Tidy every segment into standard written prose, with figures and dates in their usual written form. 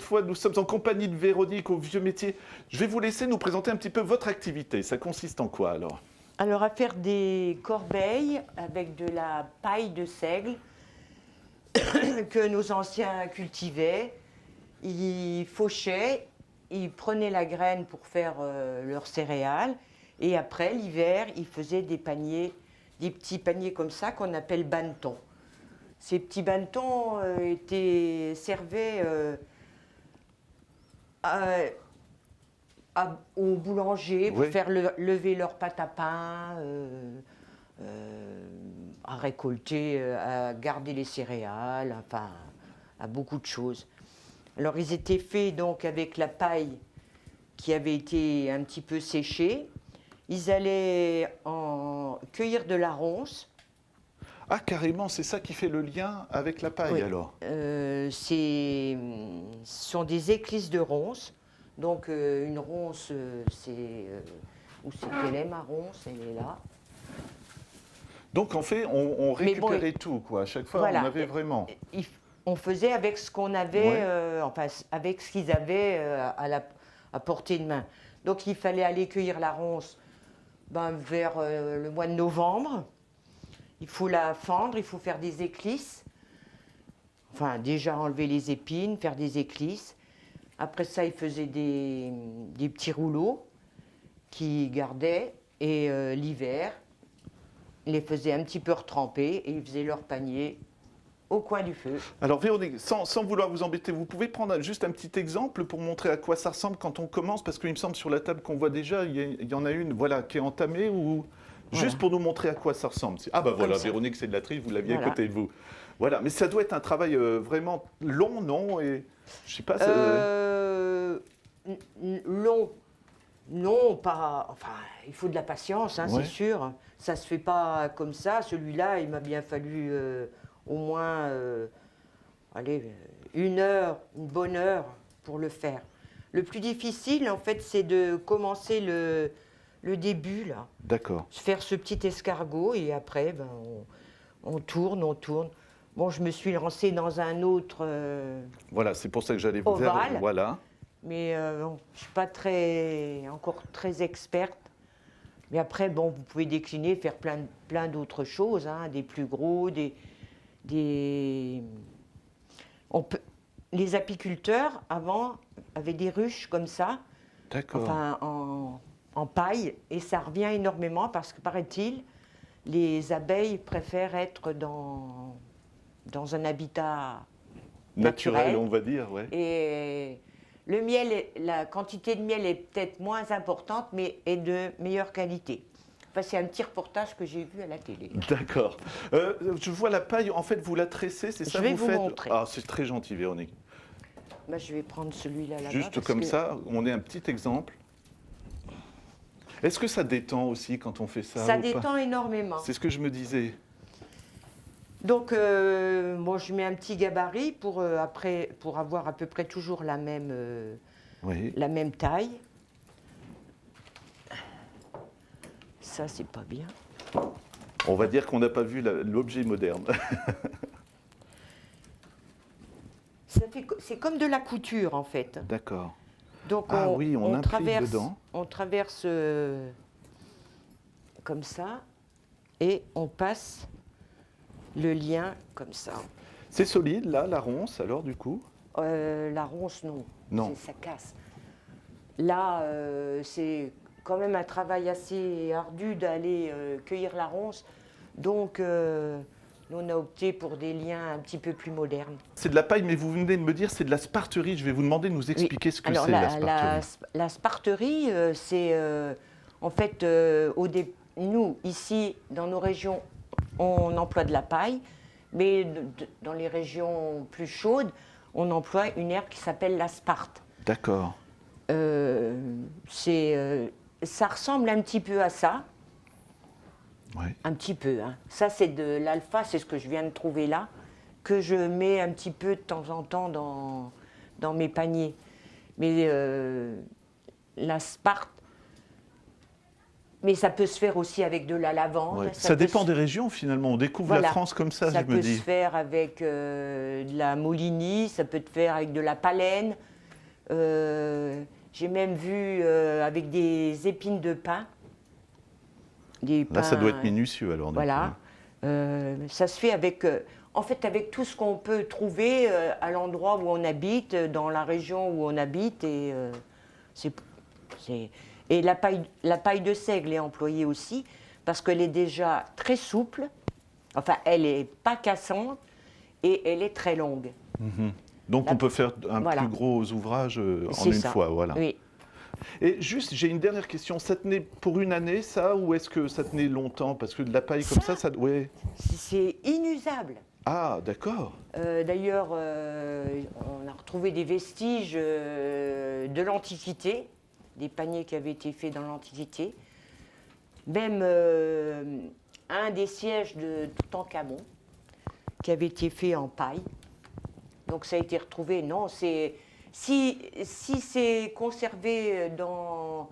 cette fois, nous sommes en compagnie de Véronique au Vieux Métier. Je vais vous laisser nous présenter un petit peu votre activité. Ça consiste en quoi alors? Alors, à faire des corbeilles avec de la paille de seigle que nos anciens cultivaient. Ils fauchaient, ils prenaient la graine pour faire leurs céréales. Et après, l'hiver, ils faisaient des paniers, des petits paniers comme ça qu'on appelle bannetons. Ces petits bannetons servaient aux boulangers pour faire lever leur pâte à pain, à récolter, à garder les céréales, enfin, à beaucoup de choses. Alors, ils étaient faits donc avec la paille qui avait été un petit peu séchée. Ils allaient cueillir de la ronce. Ah, carrément, c'est ça qui fait le lien avec la paille, Oui. alors? Ce sont des éclisses de ronce. Donc, une ronce, où c'est qu'elle est, ma ronce, elle est là. Donc, en fait, on récupérait tout, quoi. À chaque fois, voilà, on avait vraiment... On faisait avec ce qu'on avait, enfin, avec ce qu'ils avaient à portée de main. Donc, il fallait aller cueillir la ronce vers le mois de novembre. Il faut la fendre, il faut faire des éclisses. Enfin, déjà enlever les épines, faire des éclisses. Après ça, ils faisaient des petits rouleaux qu'ils gardaient. Et l'hiver, ils les faisaient un petit peu retremper et ils faisaient leur panier au coin du feu. Alors Véronique, sans vouloir vous embêter, vous pouvez prendre juste un petit exemple pour montrer à quoi ça ressemble quand on commence? Parce qu'il me semble sur la table qu'on voit déjà, il y en a une qui est entamée ou... Voilà. Juste pour nous montrer à quoi ça ressemble. Ah bah voilà, Véronique sédulatrice, vous l'aviez à côté de vous. Voilà, mais ça doit être un travail vraiment long, non? Et je sais pas. Long, non, pas. Enfin, il faut de la patience, hein, c'est sûr. Ça se fait pas comme ça. Celui-là, il m'a bien fallu au moins, une bonne heure pour le faire. Le plus difficile, en fait, c'est de commencer le début, là. D'accord. Faire ce petit escargot et après, on tourne, on tourne. Bon, je me suis lancée dans un autre voilà, c'est pour ça que j'allais vous dire. Voilà. Mais je ne suis pas encore très experte. Mais après, bon, vous pouvez décliner, faire plein d'autres choses, hein, des plus gros, les apiculteurs, avant, avaient des ruches comme ça. D'accord. Enfin, en paille, et ça revient énormément parce que, paraît-il, les abeilles préfèrent être dans un habitat naturel, on va dire, ouais. Et le miel, la quantité de miel est peut-être moins importante, mais est de meilleure qualité. Enfin, c'est un petit reportage que j'ai vu à la télé. D'accord. Je vois la paille, en fait, vous la tressez, c'est ça que vous faites? Je vais vous montrer. Ah, c'est très gentil, Véronique. Je vais prendre celui-là là-bas. Juste comme ça, on est un petit exemple. Est-ce que ça détend aussi quand on fait ça? Ça détend énormément. C'est ce que je me disais. Donc, moi, je mets un petit gabarit pour avoir à peu près toujours la même taille. Ça, c'est pas bien. On va dire qu'on n'a pas vu l'objet moderne. C'est comme de la couture, en fait. D'accord. Donc, on traverse comme ça et on passe le lien comme ça. C'est solide, là, la ronce, alors, du coup? La ronce, non. Non. Ça casse. Là, c'est quand même un travail assez ardu d'aller cueillir la ronce. Donc, nous, on a opté pour des liens un petit peu plus modernes. C'est de la paille, mais vous venez de me dire c'est de la sparterie. Je vais vous demander de nous expliquer ce que c'est, la sparterie. La sparterie, c'est en fait, nous, ici, dans nos régions, on emploie de la paille, mais dans les régions plus chaudes, on emploie une herbe qui s'appelle la sparte. D'accord. Ça ressemble un petit peu à ça. Ouais. Un petit peu. Hein. Ça, c'est de l'alpha, c'est ce que je viens de trouver là, que je mets un petit peu de temps en temps dans mes paniers. Mais la sparte, mais ça peut se faire aussi avec de la lavande. Ouais. Ça dépend des régions, finalement. On découvre la France comme ça, je me dis. Ça peut se faire avec de la molinie, ça peut se faire avec de la palène. J'ai même vu avec des épines de pin. Là, ça doit être minutieux alors. Voilà. Ça se fait avec, en fait, avec tout ce qu'on peut trouver à l'endroit où on habite, dans la région où on habite. Et, et la paille de seigle est employée aussi parce qu'elle est déjà très souple. Enfin, elle n'est pas cassante et elle est très longue. Donc on peut faire un plus gros ouvrage en une fois. Voilà. Oui. Et juste, j'ai une dernière question. Ça tenait pour une année, ça, ou est-ce que ça tenait longtemps? Parce que de la paille comme ça... Ouais. C'est inusable. Ah, d'accord. D'ailleurs, on a retrouvé des vestiges de l'Antiquité, des paniers qui avaient été faits dans l'Antiquité. Même un des sièges de Toutankhamon, qui avait été fait en paille. Donc ça a été retrouvé. Non, c'est... Si c'est conservé dans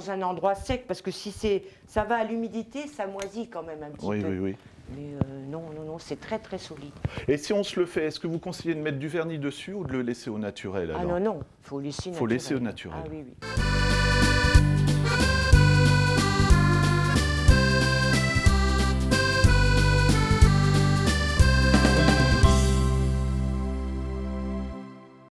un endroit sec, parce que si ça va à l'humidité, ça moisit quand même un petit peu. Oui. Mais non, c'est très très solide. Et si on se le fait, est-ce que vous conseillez de mettre du vernis dessus ou de le laisser au naturel alors? Ah non, il faut laisser naturel. Faut laisser au naturel. Ah oui.